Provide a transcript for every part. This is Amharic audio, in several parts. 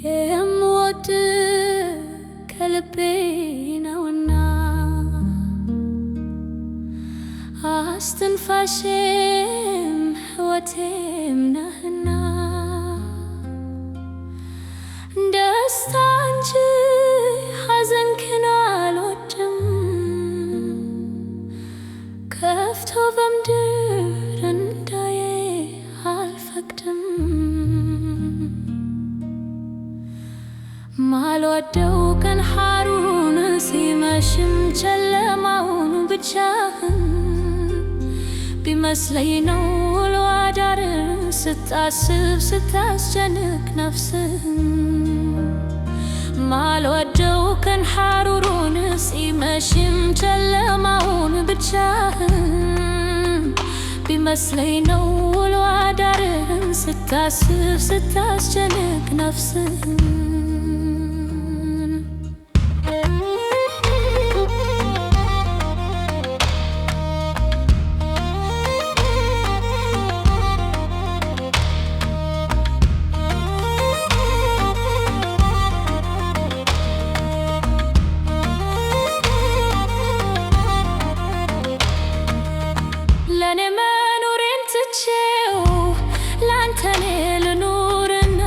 የምወድ ከልቤ ነውና አስትንፋሼም ሕይወቴም ነህና ደስታ እንጂ ሐዘንክን አልወድም ከፍቶ በምድር እንዳዬ አልፈቅድም ማልወደው ቀን ሐሩሩን ሲመሽም ጨለማውን ብቻህን ቢመስለኝ ነው ውሎ አዳር ስታስብ ስታስጨንቅ ነፍስህን ማልወደው ቀን ሐሩሩን ሲመሽም ጨለማውን ብቻህን ቢመስለኝ ነው ውሎ አዳር ስታስብ ስታስጨንቅ ነፍስህን ለኔ መኖሬን ትቼው ላንተኔ ልኑርና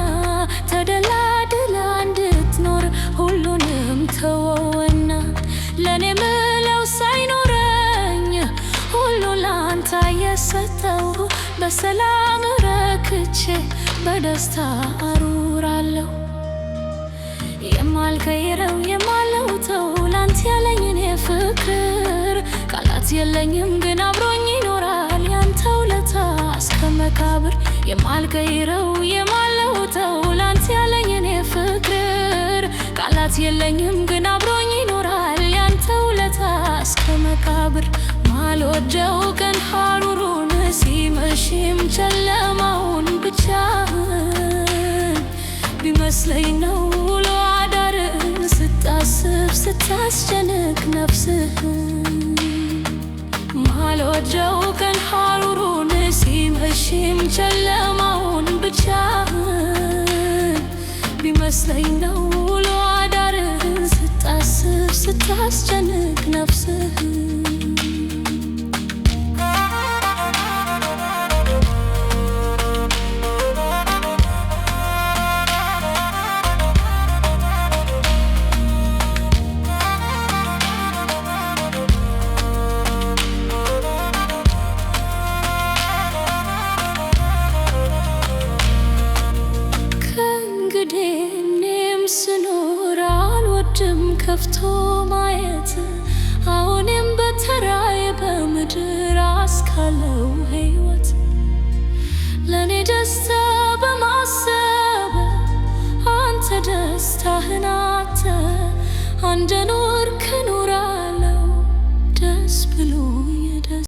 ተደላድላ እንድትኖር ሁሉንም ተወውና ለኔ ምለው ሳይኖረኝ ሁሉ ላንተ የሰጠው በሰላም ረክቼ በደስታ አሩራለሁ የማልቀይረው የማልለውጠው ላንተ ያለኝን የፍቅር ቃላት የለኝም ግን አብሮኝ ይኖራል ያንተ ውለታ እስከ መቃብር የማልቀይረው የማልለውጠው ላንተ ያለኝን የፍቅር ቃላት የለኝም ግን አብሮኝ ይኖራል ያንተ ውለታ እስከ መቃብር ማልወደው ቀን ሐሩሩን ሲመሽም ጨለማውን ብቻህን ቢመስለኝ ነው ውሎ አዳር ስታስብ ስታስጨንቅ ነፍስህን ማልወደው ቀን ሐሩሩን ሲመሽም ጨለማውን ብቻህን ቢመስለኝ ነው ውሎ አዳር ስታስብ ስታስጨንቅ ነፍስህን እኔም ስኖር አልወድም ከፍቶ ማየት አሁንም በተራዬ በምድር አስካለው ሕይወት ለኔ ደስታ በማሰብ አንተ ደስታህን አንተ እንደኖርክ እኖራለሁ ደስ ብሎኝ